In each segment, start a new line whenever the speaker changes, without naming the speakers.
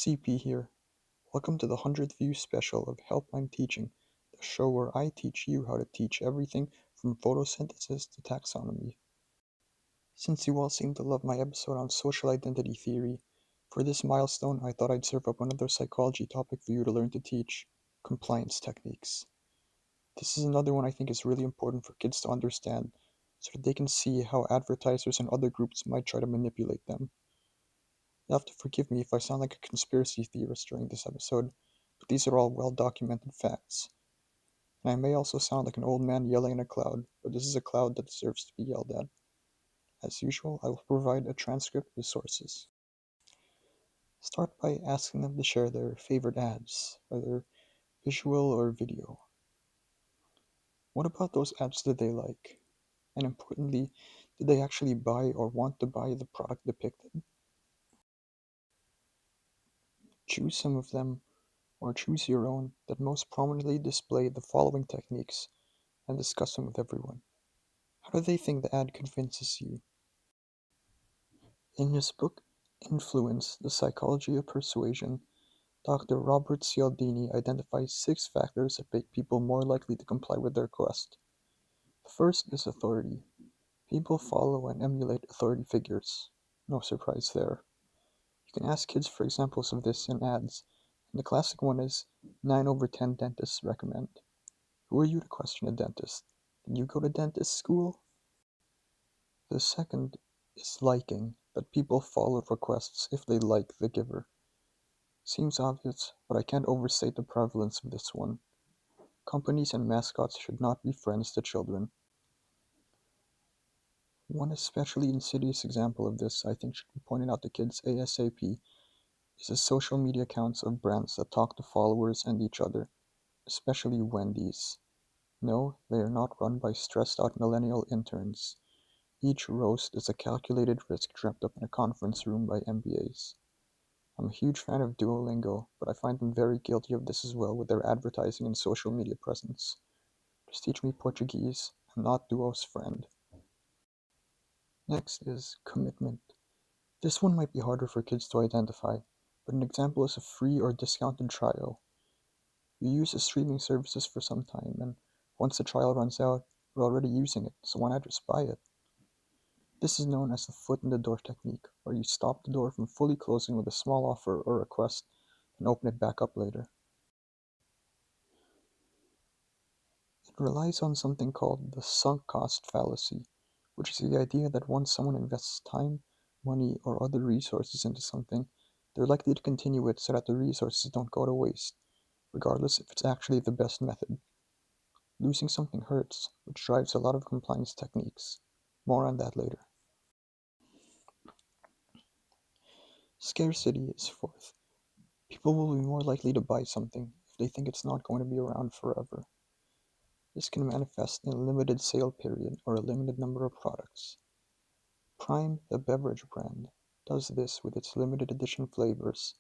CP here. Welcome to the 100th view special of Help I'm Teaching, the show where I teach you how to teach everything from photosynthesis to taxonomy. Since you all seem to love my episode on social identity theory, for this milestone I thought I'd serve up another psychology topic for you to learn to teach: compliance techniques. This is another one I think is really important for kids to understand so that they can see how advertisers and other groups might try to manipulate them. You'll have to forgive me if I sound like a conspiracy theorist during this episode, but these are all well-documented facts. And I may also sound like an old man yelling at a cloud, but this is a cloud that deserves to be yelled at. As usual, I will provide a transcript with sources. Start by asking them to share their favorite ads, whether visual or video. What about those ads that they like? And importantly, did they actually buy or want to buy the product depicted? Choose some of them, or choose your own, that most prominently display the following techniques and discuss them with everyone. How do they think the ad convinces you? In his book Influence: The Psychology of Persuasion, Dr. Robert Cialdini identifies 6 factors that make people more likely to comply with their request. The first is authority. People follow and emulate authority figures. No surprise there. You can ask kids for examples of this in ads, and the classic one is 9 over 10 dentists recommend. Who are you to question a dentist? Did you go to dentist school? The second is liking, that people follow requests if they like the giver. Seems obvious, but I can't overstate the prevalence of this one. Companies and mascots should not be friends to children. One especially insidious example of this I think should be pointed out to kids ASAP is the social media accounts of brands that talk to followers and each other, especially Wendy's. No, they are not run by stressed out millennial interns. Each roast is a calculated risk dreamt up in a conference room by MBAs. I'm a huge fan of Duolingo, but I find them very guilty of this as well with their advertising and social media presence. Just teach me Portuguese. I'm not Duo's friend. Next is commitment. This one might be harder for kids to identify, but an example is a free or discounted trial. You use the streaming services for some time, and once the trial runs out, you're already using it, so why not just buy it? This is known as the foot in the door technique, where you stop the door from fully closing with a small offer or request and open it back up later. It relies on something called the sunk cost fallacy, which is the idea that once someone invests time, money, or other resources into something, they're likely to continue it so that the resources don't go to waste, regardless if it's actually the best method. Losing something hurts, which drives a lot of compliance techniques. More on that later. Scarcity is fourth. People will be more likely to buy something if they think it's not going to be around forever. This can manifest in a limited sale period or a limited number of products. Prime, the beverage brand, does this with its limited edition flavors.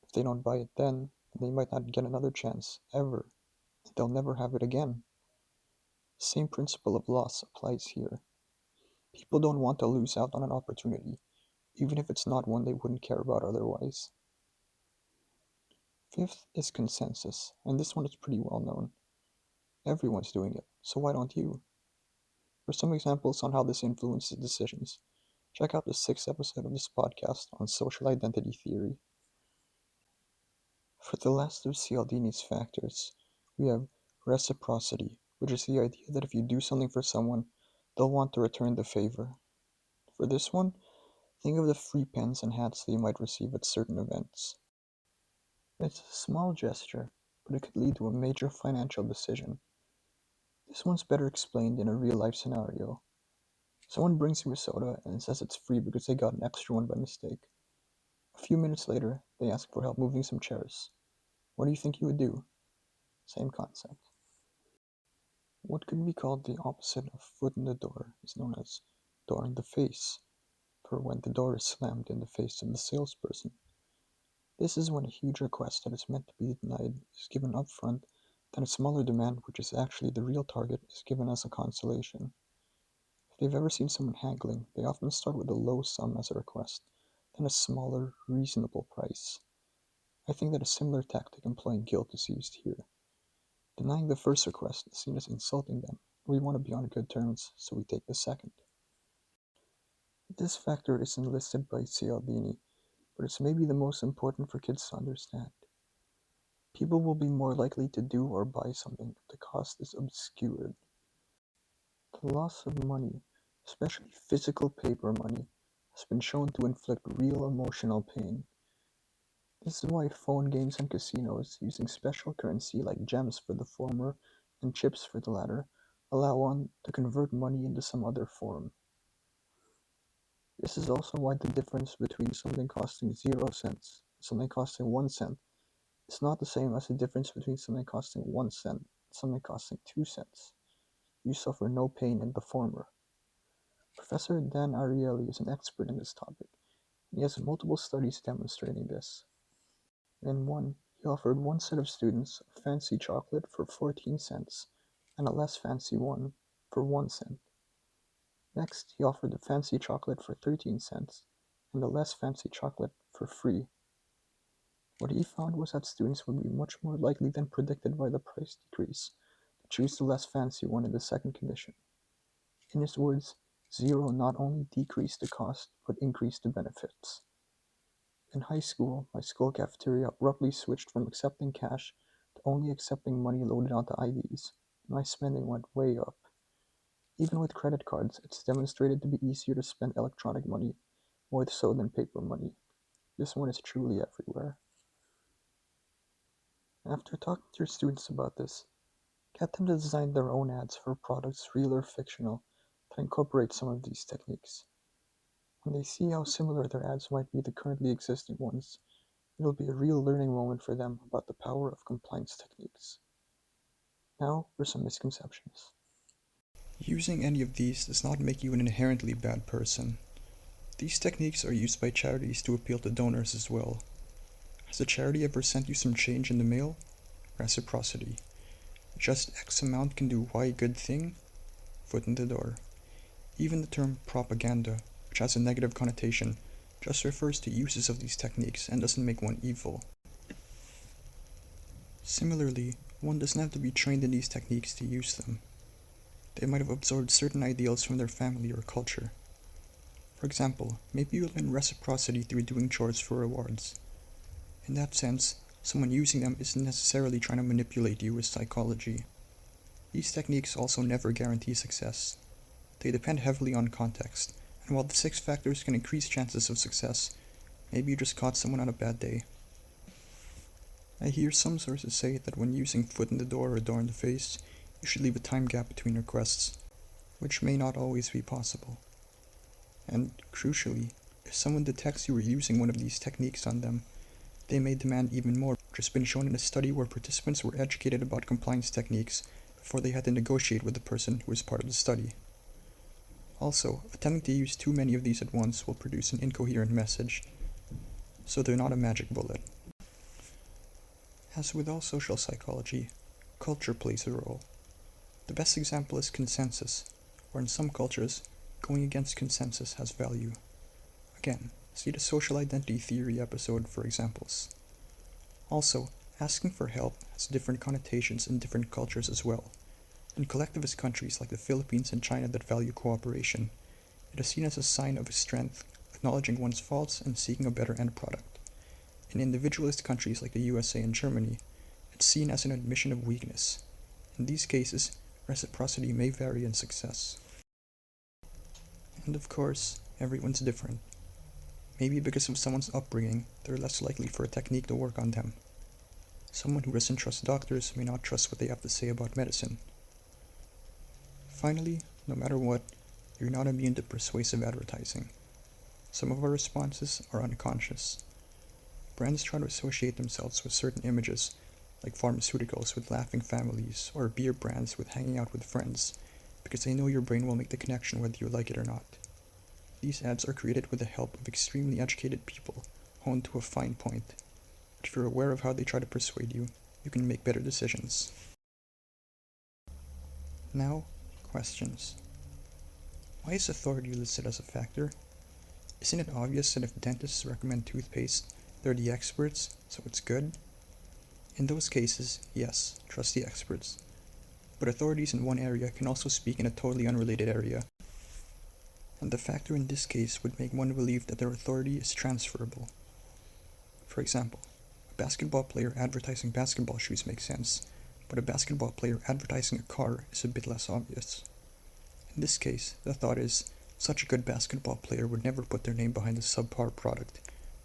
If they don't buy it then, they might not get another chance, ever, and they'll never have it again. The same principle of loss applies here. People don't want to lose out on an opportunity, even if it's not one they wouldn't care about otherwise. Fifth is consensus, and this one is pretty well known. Everyone's doing it, so why don't you? For some examples on how this influences decisions, check out the 6th episode of this podcast on social identity theory. For the last of Cialdini's factors, we have reciprocity, which is the idea that if you do something for someone, they'll want to return the favor. For this one, think of the free pens and hats that you might receive at certain events. It's a small gesture, but it could lead to a major financial decision. This one's better explained in a real-life scenario. Someone brings you a soda and says it's free because they got an extra one by mistake. A few minutes later, they ask for help moving some chairs. What do you think you would do? Same concept. What could be called the opposite of foot in the door is known as door in the face, for when the door is slammed in the face of the salesperson. This is when a huge request that is meant to be denied is given up front, then a smaller demand, which is actually the real target, is given as a consolation. If they've ever seen someone haggling, they often start with a low sum as a request, then a smaller, reasonable price. I think that a similar tactic implying guilt is used here. Denying the first request is seen as insulting them. We want to be on good terms, so we take the second. This factor isn't listed by Cialdini, but it's maybe the most important for kids to understand. People will be more likely to do or buy something if the cost is obscured. The loss of money, especially physical paper money, has been shown to inflict real emotional pain. This is why phone games and casinos, using special currency like gems for the former and chips for the latter, allow one to convert money into some other form. This is also why the difference between something costing 0 cents and something costing 1 cent is not the same as the difference between something costing 1 cent and something costing 2 cents. You suffer no pain in the former. Professor Dan Ariely is an expert in this topic, and he has multiple studies demonstrating this. In one, he offered one set of students a fancy chocolate for 14 cents and a less fancy one for 1 cent. Next, he offered the fancy chocolate for 13 cents and the less fancy chocolate for free. What he found was that students would be much more likely than predicted by the price decrease to choose the less fancy one in the second condition. In his words, 0 not only decreased the cost, but increased the benefits. In high school, my school cafeteria abruptly switched from accepting cash to only accepting money loaded onto IDs, and my spending went way up. Even with credit cards, it's demonstrated to be easier to spend electronic money, more so than paper money. This one is truly everywhere. After talking to your students about this, get them to design their own ads for products, real or fictional, that incorporate some of these techniques. When they see how similar their ads might be to currently existing ones, it'll be a real learning moment for them about the power of compliance techniques. Now for some misconceptions. Using any of these does not make you an inherently bad person. These techniques are used by charities to appeal to donors as well. Has a charity ever sent you some change in the mail? Reciprocity. Just X amount can do Y good thing? Foot in the door. Even the term propaganda, which has a negative connotation, just refers to uses of these techniques and doesn't make one evil. Similarly, one doesn't have to be trained in these techniques to use them. They might have absorbed certain ideals from their family or culture. For example, maybe you learn reciprocity through doing chores for rewards. In that sense, someone using them isn't necessarily trying to manipulate you with psychology. These techniques also never guarantee success. They depend heavily on context, and while the 6 factors can increase chances of success, maybe you just caught someone on a bad day. I hear some sources say that when using foot in the door or door in the face, you should leave a time gap between requests, which may not always be possible. And, crucially, if someone detects you are using one of these techniques on them, they may demand even more, which has been shown in a study where participants were educated about compliance techniques before they had to negotiate with the person who was part of the study. Also, attempting to use too many of these at once will produce an incoherent message, so they're not a magic bullet. As with all social psychology, culture plays a role. The best example is consensus, where in some cultures, going against consensus has value. Again, see the social identity theory episode for examples. Also, asking for help has different connotations in different cultures as well. In collectivist countries like the Philippines and China that value cooperation, it is seen as a sign of strength, acknowledging one's faults and seeking a better end product. In individualist countries like the USA and Germany, it's seen as an admission of weakness. In these cases, reciprocity may vary in success. And of course, everyone's different. Maybe because of someone's upbringing, they're less likely for a technique to work on them. Someone who doesn't trust doctors may not trust what they have to say about medicine. Finally, no matter what, you're not immune to persuasive advertising. Some of our responses are unconscious. Brands try to associate themselves with certain images, like pharmaceuticals with laughing families, or beer brands with hanging out with friends, because they know your brain will make the connection whether you like it or not. These ads are created with the help of extremely educated people, honed to a fine point. But if you're aware of how they try to persuade you, you can make better decisions. Now, questions. Why is authority listed as a factor? Isn't it obvious that if dentists recommend toothpaste, They're the experts, so it's good. In those cases, yes, trust the experts. But authorities in one area can also speak in a totally unrelated area. And the factor in this case would make one believe that their authority is transferable. For example, a basketball player advertising basketball shoes makes sense, but a basketball player advertising a car is a bit less obvious. In this case, the thought is, such a good basketball player would never put their name behind a subpar product,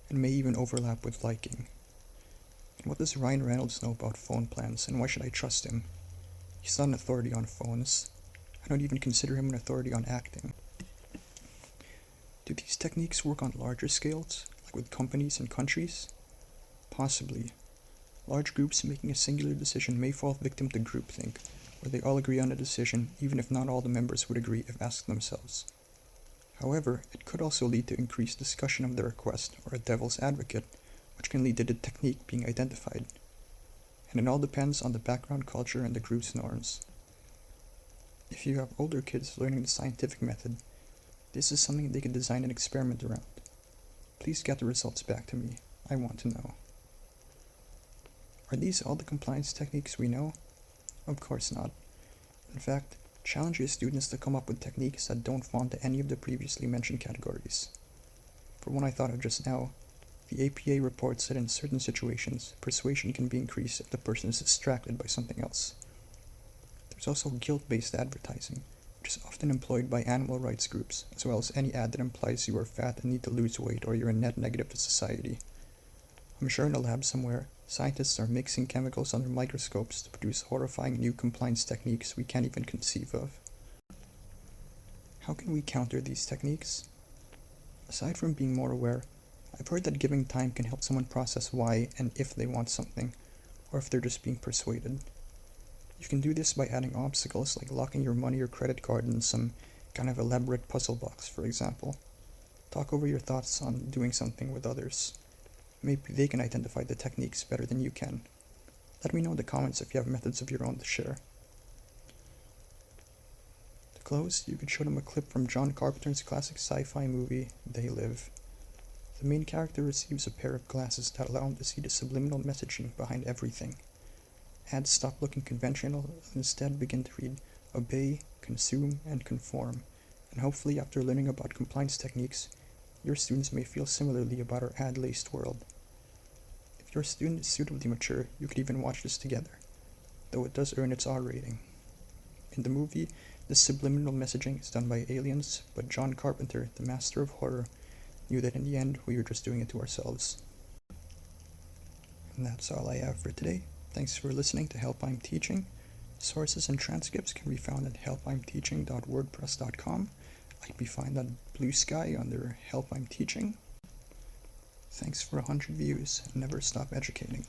and may even overlap with liking. And what does Ryan Reynolds know about phone plans, and why should I trust him? He's not an authority on phones. I don't even consider him an authority on acting. Do these techniques work on larger scales, like with companies and countries? Possibly. Large groups making a singular decision may fall victim to groupthink, where they all agree on a decision even if not all the members would agree if asked themselves. However, it could also lead to increased discussion of the request or a devil's advocate, which can lead to the technique being identified. And it all depends on the background culture and the group's norms. If you have older kids learning the scientific method, this is something they can design an experiment around. Please get the results back to me. I want to know. Are these all the compliance techniques we know? Of course not. In fact, challenge your students to come up with techniques that don't fall into any of the previously mentioned categories. For one I thought of just now, the APA reports that in certain situations, persuasion can be increased if the person is distracted by something else. There's also guilt-based advertising, which is often employed by animal rights groups, as well as any ad that implies you are fat and need to lose weight or you're a net negative to society. I'm sure in a lab somewhere, scientists are mixing chemicals under microscopes to produce horrifying new compliance techniques we can't even conceive of. How can we counter these techniques? Aside from being more aware, I've heard that giving time can help someone process why and if they want something, or if they're just being persuaded. You can do this by adding obstacles like locking your money or credit card in some kind of elaborate puzzle box, for example. Talk over your thoughts on doing something with others. Maybe they can identify the techniques better than you can. Let me know in the comments if you have methods of your own to share. To close, you could show them a clip from John Carpenter's classic sci-fi movie, They Live. The main character receives a pair of glasses that allow him to see the subliminal messaging behind everything. Ads stop looking conventional and instead begin to read, obey, consume, and conform. And hopefully after learning about compliance techniques, your students may feel similarly about our ad-laced world. If your student is suitably mature, you could even watch this together, though it does earn its R rating. In the movie, this subliminal messaging is done by aliens, but John Carpenter, the master of horror, knew that in the end we were just doing it to ourselves. And that's all I have for today. Thanks for listening to Help I'm Teaching. Sources and transcripts can be found at helpimteaching.wordpress.com. I'd be found on Blue Sky under Help I'm Teaching. Thanks for 100 views, and never stop educating.